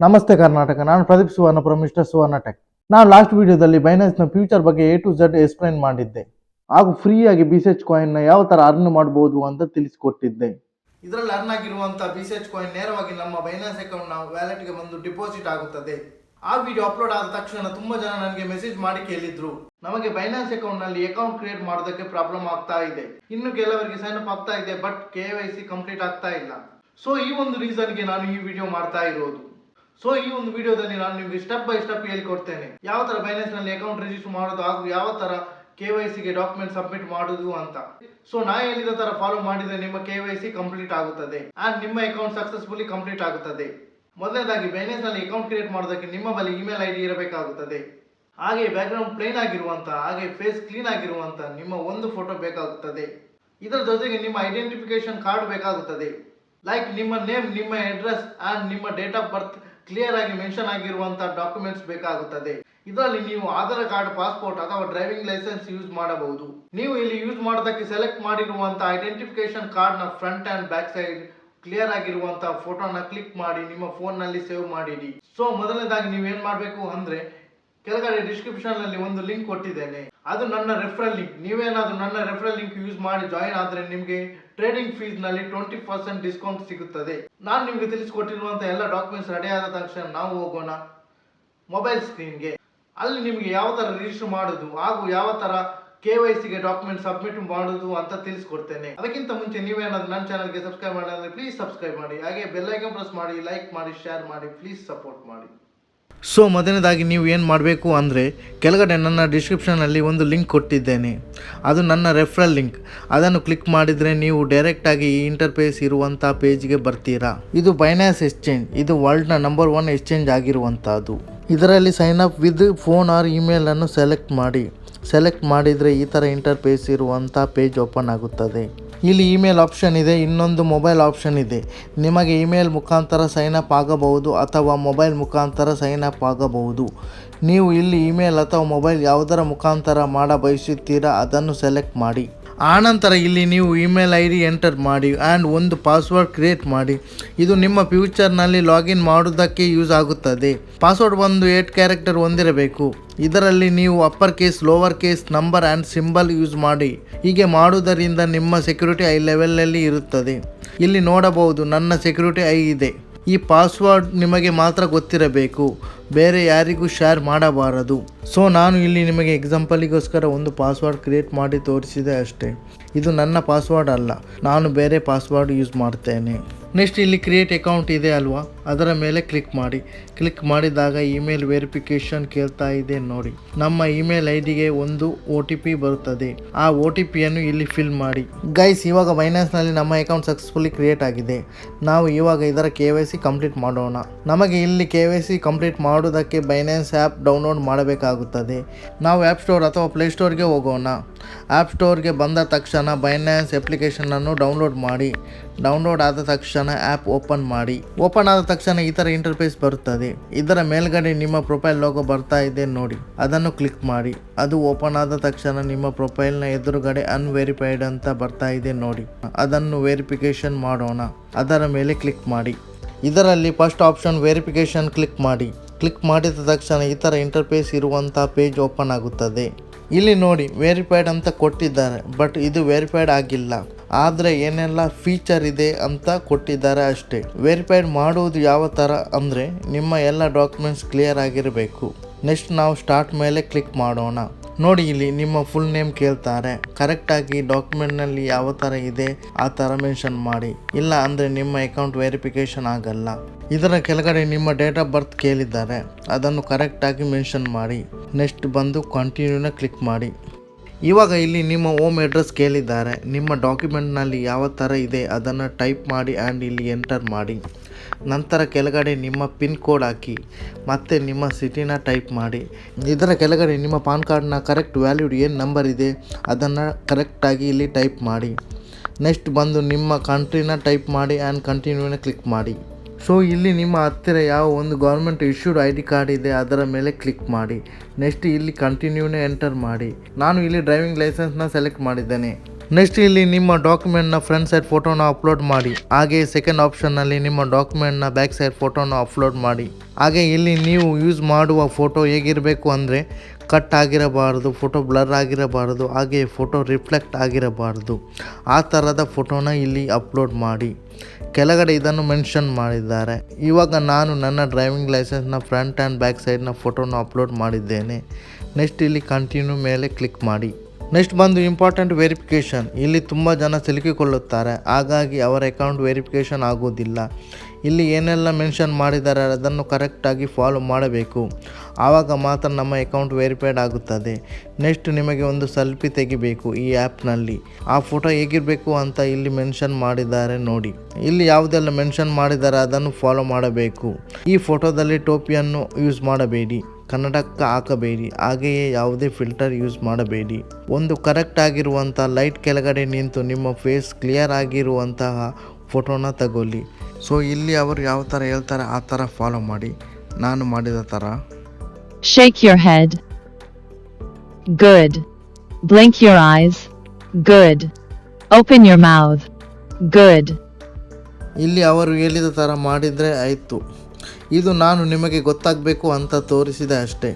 ನಮಸ್ತೆ ಕರ್ನಾಟಕ, ನಾನು ಪ್ರದೀಪ್ ಸುವರ್ಣ from mister Suvarna tech. ನಾನು ಲಾಸ್ಟ್ ವಿಡಿಯೋದಲ್ಲಿ ಬೈನಾನ್ಸ್ನ ಫ್ಯೂಚರ್ ಬಗ್ಗೆ A to Z ಎಕ್ಸ್ಪ್ಲೈನ್ ಮಾಡಿದ್ದೆ ಹಾಗೂ ಫ್ರೀಯಾಗಿ BCH ಕಾಯಿನ್ನ ಯಾವ ಥರ ಅರ್ನ್ ಮಾಡಬಹುದು ಅಂತ ತಿಳಿಸಿಕೊಟ್ಟಿದ್ದೆ. ಇದರಲ್ಲಿ ಅರ್ನ್ ಆಗಿರುವಂಥ BCH ಕಾಯಿನ್ ನೇರವಾಗಿ ನಮ್ಮ ಬೈನಾನ್ಸ್ ಅಕೌಂಟ್ನ ವ್ಯಾಲೆಟ್ಗೆ ಬಂದು ಡಿಪಾಸಿಟ್ ಆಗುತ್ತದೆ. ಆ ವಿಡಿಯೋ ಅಪ್ಲೋಡ್ ಆದ ತಕ್ಷಣ ತುಂಬಾ ಜನ ನನಗೆ ಮೆಸೇಜ್ ಮಾಡಿ ಕೇಳಿದ್ರು, ನಮಗೆ ಬೈನಾನ್ಸ್ ಅಕೌಂಟ್ನಲ್ಲಿ ಅಕೌಂಟ್ ಕ್ರಿಯೇಟ್ ಮಾಡೋದಕ್ಕೆ ಪ್ರಾಬ್ಲಮ್ ಆಗ್ತಾ ಇದೆ, ಇನ್ನು ಕೆಲವರಿಗೆ ಸೈನ್ ಅಪ್ ಆಗ್ತಾ ಇದೆ, ಬಟ್ KYC ಕಂಪ್ಲೀಟ್ ಆಗ್ತಾ ಇಲ್ಲ. ಸೊ ಈ ಒಂದು ರೀಸನ್ಗೆ ನಾನು ಈ ವಿಡಿಯೋ ಮಾಡ್ತಾ ಇರೋದು. ಸೊ ಈ ಒಂದು ವಿಡಿಯೋದಲ್ಲಿ ನಾನು ನಿಮಗೆ ಸ್ಟೆಪ್ ಬೈ ಸ್ಟೆಪ್ ಹೇಳಿಕೊಡ್ತೇನೆ ಯಾವ ತರ ಬೈನಾನ್ಸ್ ನಲ್ಲಿ ಅಕೌಂಟ್ ರಿಜಿಸ್ಟರ್ ಮಾಡೋದು ಹಾಗೂ ಯಾವ ತರ KYC ಗೆ ಡಾಕ್ಯುಮೆಂಟ್ ಸಬ್ಮಿಟ್ ಮಾಡೋದು ಅಂತ. ಸೊ ನಾ ಹೇಳಿದ ತರ ಫಾಲೋ ಮಾಡಿದ್ರೆ ನಿಮ್ಮ KYC ಕಂಪ್ಲೀಟ್ ಆಗುತ್ತದೆ ಅಂಡ್ ನಿಮ್ಮ ಅಕೌಂಟ್ ಸಕ್ಸಸ್ಫುಲಿ ಕಂಪ್ಲೀಟ್ ಆಗುತ್ತದೆ. ಮೊದಲನೇದಾಗಿ ಬೈನಾನ್ಸ್ ನಲ್ಲಿ ಅಕೌಂಟ್ ಕ್ರಿಯೇಟ್ ಮಾಡೋದಕ್ಕೆ ನಿಮ್ಮ ಬಳಿ ಇಮೇಲ್ ID ಇರಬೇಕಾಗುತ್ತದೆ. ಹಾಗೆ ಬ್ಯಾಕ್ ಗ್ರೌಂಡ್ ಪ್ಲೇನ್ ಆಗಿರುವಂತ ಹಾಗೆ ಫೇಸ್ ಕ್ಲೀನ್ ಆಗಿರುವಂತ ನಿಮ್ಮ ಒಂದು ಫೋಟೋ ಬೇಕಾಗುತ್ತದೆ. ಇದರ ಜೊತೆಗೆ ನಿಮ್ಮ ಐಡೆಂಟಿಫಿಕೇಶನ್ ಕಾರ್ಡ್ ಬೇಕಾಗುತ್ತದೆ. ಲೈಕ್ ನಿಮ್ಮ ನೇಮ್, ನಿಮ್ಮ ಅಡ್ರೆಸ್ ಅಂಡ್ ನಿಮ್ಮ ಡೇಟ್ ಆಫ್ ಬರ್ತ್ ಕ್ಲಿಯರ್ ಆಗಿ ಮೆನ್ಷನ್ ಆಗಿರುವಂತಹ ಡಾಕ್ಯುಮೆಂಟ್ಸ್ ಬೇಕಾಗುತ್ತದೆ. ಇದರಲ್ಲಿ ನೀವು ಆಧಾರ್ ಕಾರ್ಡ್, ಪಾಸ್ಪೋರ್ಟ್ ಅಥವಾ ಡ್ರೈವಿಂಗ್ ಲೈಸೆನ್ಸ್ ಯೂಸ್ ಮಾಡಬಹುದು. ನೀವು ಇಲ್ಲಿ ಯೂಸ್ ಮಾಡೋದಕ್ಕೆ ಸೆಲೆಕ್ಟ್ ಮಾಡಿರುವಂತಹ ಐಡೆಂಟಿಫಿಕೇಶನ್ ಕಾರ್ಡ್ ನ front and back side clear ಆಗಿರುವಂತಹ ಫೋಟೋನ ಕ್ಲಿಕ್ ಮಾಡಿ ನಿಮ್ಮ ಫೋನ್ ನಲ್ಲಿ ಸೇವ್ ಮಾಡಿಡಿ. ಸೊ ಮೊದಲನೇದಾಗಿ ನೀವು ಏನ್ ಮಾಡಬೇಕು ಅಂದ್ರೆ, ಕೆಳಗಡೆ ಡಿಸ್ಕ್ರಿಪ್ಷನ್ ನಲ್ಲಿ ಒಂದು ಲಿಂಕ್ ಕೊಟ್ಟಿದ್ದೇನೆ, ಅದು ನನ್ನ ರೆಫರಲ್ ಲಿಂಕ್. ನೀವೇನಾದ್ರೂ ನನ್ನ ರೆಫರಲ್ ಲಿಂಕ್ ಯೂಸ್ ಮಾಡಿ ಜಾಯಿನ್ ಆದ್ರೆ ನಿಮಗೆ ಟ್ರೇಡಿಂಗ್ ಫೀಸ್ ನಲ್ಲಿ 20% ಡಿಸ್ಕೌಂಟ್ ಸಿಗುತ್ತದೆ. ನಾನು ನಿಮಗೆ ತಿಳಿಸಿಕೊಟ್ಟಿರುವಂತಹ ಎಲ್ಲ ಡಾಕ್ಯುಮೆಂಟ್ಸ್ ರೆಡಿ ಆದ ತಕ್ಷಣ ನಾವು ಹೋಗೋಣ ಮೊಬೈಲ್ ಸ್ಕ್ರೀನ್ಗೆ. ಅಲ್ಲಿ ನಿಮಗೆ ಯಾವ ತರ ರಿಜಿಸ್ಟರ್ ಮಾಡೋದು ಹಾಗೂ ಯಾವ ತರ KYC ಗೆ ಡಾಕ್ಯುಮೆಂಟ್ ಸಬ್ಮಿಟ್ ಮಾಡೋದು ಅಂತ ತಿಳಿಸ್ಕೊಡ್ತೇನೆ. ಅದಕ್ಕಿಂತ ಮುಂಚೆ ನೀವೇನಾದ್ರೂ ನನ್ನ ಚಾನಲ್ಗೆ ಸಬ್ಸ್ಕ್ರೈಬ್ ಮಾಡಿದ್ರೆ ಪ್ಲೀಸ್ ಸಬ್ಸ್ಕ್ರೈಬ್ ಮಾಡಿ, ಹಾಗೆ ಬೆಲ್ ಐಕಾನ್ ಪ್ರೆಸ್ ಮಾಡಿ, ಲೈಕ್ ಮಾಡಿ, ಶೇರ್ ಮಾಡಿ, ಪ್ಲೀಸ್ ಸಪೋರ್ಟ್ ಮಾಡಿ. ಸೊ ಮೊದಲನೇದಾಗಿ ನೀವು ಏನು ಮಾಡಬೇಕು ಅಂದರೆ, ಕೆಳಗಡೆ ನನ್ನ ಡಿಸ್ಕ್ರಿಪ್ಷನಲ್ಲಿ ಒಂದು ಲಿಂಕ್ ಕೊಟ್ಟಿದ್ದೇನೆ, ಅದು ನನ್ನ ರೆಫರಲ್ ಲಿಂಕ್. ಅದನ್ನು ಕ್ಲಿಕ್ ಮಾಡಿದರೆ ನೀವು ಡೈರೆಕ್ಟಾಗಿ ಈ ಇಂಟರ್ಫೇಸ್ ಇರುವಂಥ ಪೇಜ್ಗೆ ಬರ್ತೀರಾ. ಇದು ಬೈನಾನ್ಸ್ ಎಕ್ಸ್ಚೇಂಜ್, ಇದು ವರ್ಲ್ಡ್ನ ನಂಬರ್ 1 ಎಕ್ಸ್ಚೇಂಜ್ ಆಗಿರುವಂಥದ್ದು. ಇದರಲ್ಲಿ sign up with phone or ಇಮೇಲನ್ನು ಸೆಲೆಕ್ಟ್ ಮಾಡಿದರೆ ಈ ಥರ ಇಂಟರ್ಫೇಸ್ ಇರುವಂಥ ಪೇಜ್ ಓಪನ್ ಆಗುತ್ತದೆ. ಇಲ್ಲಿ ಇಮೇಲ್ ಆಪ್ಷನ್ ಇದೆ, ಇನ್ನೊಂದು ಮೊಬೈಲ್ ಆಪ್ಷನ್ ಇದೆ. ನಿಮಗೆ ಇಮೇಲ್ ಮುಖಾಂತರ ಸೈನ್ ಅಪ್ ಆಗಬಹುದು ಅಥವಾ ಮೊಬೈಲ್ ಮುಖಾಂತರ ಸೈನ್ ಅಪ್ ಆಗಬಹುದು. ನೀವು ಇಲ್ಲಿ ಇಮೇಲ್ ಅಥವಾ ಮೊಬೈಲ್ ಯಾವುದರ ಮುಖಾಂತರ ಮಾಡ ಬಯಸುತ್ತೀರಾ ಅದನ್ನು ಸೆಲೆಕ್ಟ್ ಮಾಡಿ. ಆನಂತರ ಇಲ್ಲಿ ನೀವು ಇಮೇಲ್ ID ಎಂಟರ್ ಮಾಡಿ ಆ್ಯಂಡ್ ಒಂದು ಪಾಸ್ವರ್ಡ್ ಕ್ರಿಯೇಟ್ ಮಾಡಿ. ಇದು ನಿಮ್ಮ ಫ್ಯೂಚರ್ನಲ್ಲಿ ಲಾಗಿನ್ ಮಾಡೋದಕ್ಕೆ ಯೂಸ್ ಆಗುತ್ತದೆ. ಪಾಸ್ವರ್ಡ್ ಒಂದು 8 ಕ್ಯಾರೆಕ್ಟರ್ ಹೊಂದಿರಬೇಕು. ಇದರಲ್ಲಿ ನೀವು upper case, lower case, number and symbol use ಮಾಡಿ. ಹೀಗೆ ಮಾಡುವುದರಿಂದ ನಿಮ್ಮ ಸೆಕ್ಯೂರಿಟಿ ಐ ಲೆವೆಲಲ್ಲಿ ಇರುತ್ತದೆ. ಇಲ್ಲಿ ನೋಡಬಹುದು ನನ್ನ ಸೆಕ್ಯೂರಿಟಿ ಐ ಇದೆ. ಈ ಪಾಸ್ವರ್ಡ್ ನಿಮಗೆ ಮಾತ್ರ ಗೊತ್ತಿರಬೇಕು, ಬೇರೆ ಯಾರಿಗೂ ಶೇರ್ ಮಾಡಬಾರದು. ಸೊ ನಾನು ಇಲ್ಲಿ ನಿಮಗೆ ಎಕ್ಸಾಂಪಲಿಗೋಸ್ಕರ ಒಂದು ಪಾಸ್ವರ್ಡ್ ಕ್ರಿಯೇಟ್ ಮಾಡಿ ತೋರಿಸಿದೆ ಅಷ್ಟೇ. ಇದು ನನ್ನ ಪಾಸ್ವರ್ಡ್ ಅಲ್ಲ, ನಾನು ಬೇರೆ ಪಾಸ್ವರ್ಡ್ ಯೂಸ್ ಮಾಡ್ತೇನೆ. ನೆಕ್ಸ್ಟ್ ಇಲ್ಲಿ ಕ್ರಿಯೇಟ್ ಅಕೌಂಟ್ ಇದೆ ಅಲ್ವಾ, ಅದರ ಮೇಲೆ ಕ್ಲಿಕ್ ಮಾಡಿ. ಕ್ಲಿಕ್ ಮಾಡಿದಾಗ ಇಮೇಲ್ ವೆರಿಫಿಕೇಷನ್ ಕೇಳ್ತಾ ಇದೆ ನೋಡಿ. ನಮ್ಮ ಇಮೇಲ್ IDಗೆ ಒಂದು OTP ಬರುತ್ತದೆ. ಆ OTPಯನ್ನು ಇಲ್ಲಿ ಫಿಲ್ ಮಾಡಿ. ಗೈಸ್, ಇವಾಗ ಬೈನಾನ್ಸ್ನಲ್ಲಿ ನಮ್ಮ ಅಕೌಂಟ್ ಸಕ್ಸಸ್ಫುಲಿ ಕ್ರಿಯೇಟ್ ಆಗಿದೆ. ನಾವು ಇವಾಗ ಇದರ KYC ಕಂಪ್ಲೀಟ್ ಮಾಡೋಣ. ನಮಗೆ ಇಲ್ಲಿ KYC ಕಂಪ್ಲೀಟ್ ಮಾಡೋದಕ್ಕೆ ಬೈನಾನ್ಸ್ ಆ್ಯಪ್ ಡೌನ್ಲೋಡ್ ಮಾಡಬೇಕಾಗುತ್ತದೆ. ನಾವು ಆ್ಯಪ್ ಸ್ಟೋರ್ ಅಥವಾ ಪ್ಲೇಸ್ಟೋರ್ಗೆ ಹೋಗೋಣ. ಆ್ಯಪ್ ಸ್ಟೋರ್ಗೆ ಬಂದ ತಕ್ಷಣ ಬೈನಾನ್ಸ್ ಅಪ್ಲಿಕೇಶನನ್ನು ಡೌನ್ಲೋಡ್ ಮಾಡಿ. ಡೌನ್ಲೋಡ್ ಆದ ತಕ್ಷಣ ಆ್ಯಪ್ ಓಪನ್ ಮಾಡಿ. ಓಪನ್ ಆದ ತಕ್ಷಣ ಈ ಥರ ಇಂಟರ್ಫೇಸ್ ಬರುತ್ತದೆ. ಇದರ ಮೇಲ್ಗಡೆ ನಿಮ್ಮ ಪ್ರೊಫೈಲ್ ಲೋಗೋ ಬರ್ತಾ ಇದೆ ನೋಡಿ, ಅದನ್ನು ಕ್ಲಿಕ್ ಮಾಡಿ. ಅದು ಓಪನ್ ಆದ ತಕ್ಷಣ ನಿಮ್ಮ ಪ್ರೊಫೈಲ್ನ ಎದುರುಗಡೆ ಅನ್ವೆರಿಫೈಡ್ ಅಂತ ಬರ್ತಾ ಇದೆ ನೋಡಿ, ಅದನ್ನು ವೆರಿಫಿಕೇಷನ್ ಮಾಡೋಣ. ಅದರ ಮೇಲೆ ಕ್ಲಿಕ್ ಮಾಡಿ. ಇದರಲ್ಲಿ ಫಸ್ಟ್ ಆಪ್ಷನ್ ವೆರಿಫಿಕೇಷನ್ ಕ್ಲಿಕ್ ಮಾಡಿ. ಕ್ಲಿಕ್ ಮಾಡಿದ ತಕ್ಷಣ ಈ ಥರ ಇಂಟರ್ಫೇಸ್ ಇರುವಂಥ ಪೇಜ್ ಓಪನ್ ಆಗುತ್ತದೆ. ಇಲ್ಲಿ ನೋಡಿ ವೆರಿಫೈಡ್ ಅಂತ ಕೊಟ್ಟಿದ್ದಾರೆ, ಬಟ್ ಇದು ವೆರಿಫೈಡ್ ಆಗಿಲ್ಲ. ಆದರೆ ಏನೆಲ್ಲ ಫೀಚರ್ ಇದೆ ಅಂತ ಕೊಟ್ಟಿದ್ದಾರೆ ಅಷ್ಟೇ. ವೆರಿಫೈಡ್ ಮಾಡುವುದು ಯಾವ ಥರ ಅಂದರೆ, ನಿಮ್ಮ ಎಲ್ಲ ಡಾಕ್ಯುಮೆಂಟ್ಸ್ ಕ್ಲಿಯರ್ ಆಗಿರಬೇಕು. ನೆಕ್ಸ್ಟ್ ನಾವು ಸ್ಟಾರ್ಟ್ ಮೇಲೆ ಕ್ಲಿಕ್ ಮಾಡೋಣ. ನೋಡಿ ಇಲ್ಲಿ ನಿಮ್ಮ ಫುಲ್ ನೇಮ್ ಕೇಳ್ತಾರೆ. ಕರೆಕ್ಟಾಗಿ ಡಾಕ್ಯುಮೆಂಟ್ನಲ್ಲಿ ಯಾವ ಥರ ಇದೆ ಆ ಥರ ಮೆನ್ಷನ್ ಮಾಡಿ, ಇಲ್ಲ ಅಂದರೆ ನಿಮ್ಮ ಅಕೌಂಟ್ ವೆರಿಫಿಕೇಷನ್ ಆಗಲ್ಲ. ಇದರ ಕೆಳಗಡೆ ನಿಮ್ಮ ಡೇಟ್ ಆಫ್ ಬರ್ತ್ ಕೇಳಿದ್ದಾರೆ, ಅದನ್ನು ಕರೆಕ್ಟಾಗಿ ಮೆನ್ಷನ್ ಮಾಡಿ. ನೆಕ್ಸ್ಟ್ ಬಂದು ಕಂಟಿನ್ಯೂನ ಕ್ಲಿಕ್ ಮಾಡಿ. ಇವಾಗ ಇಲ್ಲಿ ನಿಮ್ಮ ಹೋಮ್ ಅಡ್ರೆಸ್ ಕೇಳಿದ್ದಾರೆ. ನಿಮ್ಮ ಡಾಕ್ಯುಮೆಂಟ್ನಲ್ಲಿ ಯಾವ ಥರ ಇದೆ ಅದನ್ನು ಟೈಪ್ ಮಾಡಿ ಆ್ಯಂಡ್ ಇಲ್ಲಿ ಎಂಟರ್ ಮಾಡಿ. ನಂತರ ಕೆಳಗಡೆ ನಿಮ್ಮ ಪಿನ್ ಕೋಡ್ ಹಾಕಿ, ಮತ್ತು ನಿಮ್ಮ ಸಿಟಿನ ಟೈಪ್ ಮಾಡಿ. ಇದರ ಕೆಳಗಡೆ ನಿಮ್ಮ ಪಾನ್ ಕಾರ್ಡ್ನ ಕರೆಕ್ಟ್ ವ್ಯಾಲ್ಯೂಡ್ ಏನು ನಂಬರ್ ಇದೆ ಅದನ್ನು ಕರೆಕ್ಟಾಗಿ ಇಲ್ಲಿ ಟೈಪ್ ಮಾಡಿ. ನೆಕ್ಸ್ಟ್ ಬಂದು ನಿಮ್ಮ ಕಂಟ್ರಿನ ಟೈಪ್ ಮಾಡಿ ಆ್ಯಂಡ್ ಕಂಟಿನ್ಯೂನ ಕ್ಲಿಕ್ ಮಾಡಿ. ಸೊ ಇಲ್ಲಿ ನಿಮ್ಮ ಹತ್ತಿರ ಯಾವ ಒಂದು ಗೌರ್ಮೆಂಟ್ ಇಶ್ಯೂಡ್ ID ಕಾರ್ಡ್ ಇದೆ ಅದರ ಮೇಲೆ ಕ್ಲಿಕ್ ಮಾಡಿ. ನೆಕ್ಸ್ಟ್ ಇಲ್ಲಿ ಕಂಟಿನ್ಯೂನ ಎಂಟರ್ ಮಾಡಿ. ನಾನು ಇಲ್ಲಿ ಡ್ರೈವಿಂಗ್ ಲೈಸೆನ್ಸ್ನ ಸೆಲೆಕ್ಟ್ ಮಾಡಿದ್ದೇನೆ. ನೆಕ್ಸ್ಟ್ ಇಲ್ಲಿ ನಿಮ್ಮ ಡಾಕ್ಯುಮೆಂಟ್ನ ಫ್ರಂಟ್ ಸೈಡ್ ಫೋಟೋನ ಅಪ್ಲೋಡ್ ಮಾಡಿ. ಹಾಗೆ ಸೆಕೆಂಡ್ ಆಪ್ಷನ್ನಲ್ಲಿ ನಿಮ್ಮ ಡಾಕ್ಯುಮೆಂಟ್ನ ಬ್ಯಾಕ್ ಸೈಡ್ ಫೋಟೋನ ಅಪ್ಲೋಡ್ ಮಾಡಿ. ಹಾಗೆ ಇಲ್ಲಿ ನೀವು ಯೂಸ್ ಮಾಡುವ ಫೋಟೋ ಹೇಗಿರಬೇಕು ಅಂದರೆ ಕಟ್ ಆಗಿರಬಾರ್ದು, ಫೋಟೋ ಬ್ಲರ್ ಆಗಿರಬಾರ್ದು, ಹಾಗೆ ಫೋಟೋ ರಿಫ್ಲೆಕ್ಟ್ ಆಗಿರಬಾರ್ದು. ಆ ಥರದ ಫೋಟೋನ ಇಲ್ಲಿ ಅಪ್ಲೋಡ್ ಮಾಡಿ. ಕೆಳಗಡೆ ಇದನ್ನು ಮೆನ್ಷನ್ ಮಾಡಿದ್ದಾರೆ. ಇವಾಗ ನಾನು ನನ್ನ ಡ್ರೈವಿಂಗ್ ಲೈಸೆನ್ಸ್ನ ಫ್ರಂಟ್ ಆ್ಯಂಡ್ ಬ್ಯಾಕ್ ಸೈಡ್ನ ಫೋಟೋನ ಅಪ್ಲೋಡ್ ಮಾಡಿದ್ದೇನೆ. ನೆಕ್ಸ್ಟ್ ಇಲ್ಲಿ ಕಂಟಿನ್ಯೂ ಮೇಲೆ ಕ್ಲಿಕ್ ಮಾಡಿ. ನೆಕ್ಸ್ಟ್ ಬಂದು ಇಂಪಾರ್ಟೆಂಟ್ ವೆರಿಫಿಕೇಷನ್. ಇಲ್ಲಿ ತುಂಬ ಜನ ಸಿಲುಕಿಕೊಳ್ಳುತ್ತಾರೆ, ಹಾಗಾಗಿ ಅವರ ಅಕೌಂಟ್ ವೆರಿಫಿಕೇಷನ್ ಆಗೋದಿಲ್ಲ. ಇಲ್ಲಿ ಏನೆಲ್ಲ ಮೆನ್ಷನ್ ಮಾಡಿದ್ದಾರೆ ಅದನ್ನು ಕರೆಕ್ಟಾಗಿ ಫಾಲೋ ಮಾಡಬೇಕು, ಆವಾಗ ಮಾತ್ರ ನಮ್ಮ ಅಕೌಂಟ್ ವೆರಿಫೈಡ್ ಆಗುತ್ತದೆ. ನೆಕ್ಸ್ಟ್ ನಿಮಗೆ ಒಂದು ಸೆಲ್ಫಿ ತೆಗಿಬೇಕು ಈ ಆ್ಯಪ್ನಲ್ಲಿ. ಆ ಫೋಟೋ ಹೇಗಿರಬೇಕು ಅಂತ ಇಲ್ಲಿ ಮೆನ್ಷನ್ ಮಾಡಿದ್ದಾರೆ ನೋಡಿ. ಇಲ್ಲಿ ಯಾವುದೆಲ್ಲ ಮೆನ್ಷನ್ ಮಾಡಿದ್ದಾರೆ ಅದನ್ನು ಫಾಲೋ ಮಾಡಬೇಕು. ಈ ಫೋಟೋದಲ್ಲಿ ಟೋಪಿಯನ್ನು ಯೂಸ್ ಮಾಡಬೇಡಿ, ಕನ್ನಡಕ್ಕೆ ಹಾಕಬೇಡಿ, ಹಾಗೆಯೇ ಯಾವುದೇ ಫಿಲ್ಟರ್ ಯೂಸ್ ಮಾಡಬೇಡಿ. ಒಂದು ಕರೆಕ್ಟ್ ಆಗಿರುವಂಥ ಲೈಟ್ ಕೆಳಗಡೆ ನಿಂತು ನಿಮ್ಮ ಫೇಸ್ ಕ್ಲಿಯರ್ ಆಗಿರುವಂತಹ ಫೋಟೋನ ತಗೊಳ್ಳಿ. ಸೊ ಇಲ್ಲಿ ಅವರು ಯಾವ ಥರ ಹೇಳ್ತಾರೆ ಆ ಥರ ಫಾಲೋ ಮಾಡಿ, ನಾನು ಮಾಡಿದ ಥರ. Shake your head. Good. Blink your eyes. Good. Open your mouth. Good. ಇಲ್ಲಿ ಅವರು ಹೇಳಿದ ಥರ ಮಾಡಿದರೆ ಆಯಿತು. ಇದು ನಾನು ನಿಮಗೆ ಗೊತ್ತಾಗಬೇಕು ಅಂತ ತೋರಿಸಿದೆ ಅಷ್ಟೇ.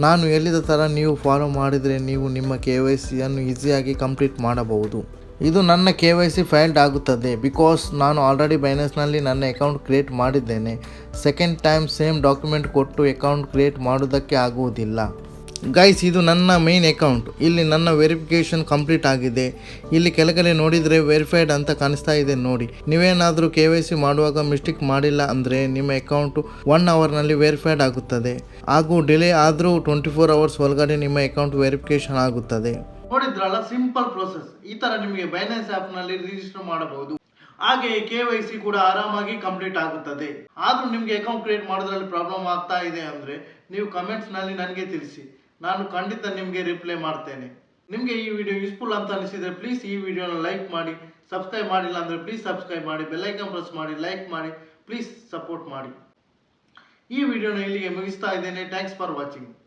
ನಾನು ಹೇಳಿದ ಥರ ನೀವು ಫಾಲೋ ಮಾಡಿದರೆ ನೀವು ನಿಮ್ಮ KYCಯನ್ನು ಈಸಿಯಾಗಿ ಕಂಪ್ಲೀಟ್ ಮಾಡಬಹುದು. ಇದು ನನ್ನ KYC ಫೈಲ್ಡ್ ಆಗುತ್ತದೆ, ಬಿಕಾಸ್ ನಾನು ಆಲ್ರೆಡಿ ಬೈನಾನ್ಸ್ನಲ್ಲಿ ನನ್ನ ಅಕೌಂಟ್ ಕ್ರಿಯೇಟ್ ಮಾಡಿದ್ದೇನೆ. ಸೆಕೆಂಡ್ ಟೈಮ್ ಸೇಮ್ ಡಾಕ್ಯುಮೆಂಟ್ ಕೊಟ್ಟು ಅಕೌಂಟ್ ಕ್ರಿಯೇಟ್ ಮಾಡೋದಕ್ಕೆ ಆಗುವುದಿಲ್ಲ. ಗೈಸ್, ಇದು ನನ್ನ ಮೇನ್ ಅಕೌಂಟ್. ಇಲ್ಲಿ ನನ್ನ ವೆರಿಫಿಕೇಷನ್ ಕಂಪ್ಲೀಟ್ ಆಗಿದೆ. ಇಲ್ಲಿ ಕೆಳಗಡೆ ನೋಡಿದರೆ ವೆರಿಫೈಡ್ ಅಂತ ಕಾಣಿಸ್ತಾ ಇದೆ ನೋಡಿ. ನೀವೇನಾದರೂ KYC ಮಾಡುವಾಗ ಮಿಸ್ಟೇಕ್ ಮಾಡಿಲ್ಲ ಅಂದರೆ ನಿಮ್ಮ ಅಕೌಂಟು 1 ಅವರ್ನಲ್ಲಿ ವೆರಿಫೈಡ್ ಆಗುತ್ತದೆ. ಹಾಗೂ ಡಿಲೇ ಆದರೂ 24 ಅವರ್ಸ್ ಒಳಗಡೆ ನಿಮ್ಮ ಅಕೌಂಟ್ ವೆರಿಫಿಕೇಷನ್ ಆಗುತ್ತದೆ. ನೋಡಿದ್ರಲ್ಲ, ಸಿಂಪಲ್ ಪ್ರೋಸೆಸ್. ಈ ಥರ ನಿಮಗೆ ಬೈನಾನ್ಸ್ ಆ್ಯಪ್ನಲ್ಲಿ ರಿಜಿಸ್ಟರ್ ಮಾಡಬಹುದು. ಹಾಗೆ KYC ಕೂಡ ಆರಾಮಾಗಿ ಕಂಪ್ಲೀಟ್ ಆಗುತ್ತದೆ. ಆದರೂ ನಿಮಗೆ ಅಕೌಂಟ್ ಕ್ರಿಯೇಟ್ ಮಾಡೋದ್ರಲ್ಲಿ ಪ್ರಾಬ್ಲಮ್ ಆಗ್ತಾ ಇದೆ ಅಂದರೆ ನೀವು ಕಮೆಂಟ್ಸ್ನಲ್ಲಿ ನನಗೆ ತಿಳಿಸಿ, ನಾನು ಖಂಡಿತ ನಿಮಗೆ ರಿಪ್ಲೈ ಮಾಡ್ತೇನೆ. ನಿಮಗೆ ಈ ವಿಡಿಯೋ ಯೂಸ್ಫುಲ್ ಅಂತ ಅನಿಸಿದರೆ ಪ್ಲೀಸ್ ಈ ವಿಡಿಯೋನ ಲೈಕ್ ಮಾಡಿ. ಸಬ್ಸ್ಕ್ರೈಬ್ ಮಾಡಿಲ್ಲ ಅಂದರೆ ಪ್ಲೀಸ್ ಸಬ್ಸ್ಕ್ರೈಬ್ ಮಾಡಿ, ಬೆಲ್ಲೈಕನ್ ಪ್ರೆಸ್ ಮಾಡಿ, ಲೈಕ್ ಮಾಡಿ, ಪ್ಲೀಸ್ ಸಪೋರ್ಟ್ ಮಾಡಿ. ಈ ವಿಡಿಯೋನ ಇಲ್ಲಿಗೆ ಮುಗಿಸ್ತಾ ಇದ್ದೇನೆ. Thanks for watching.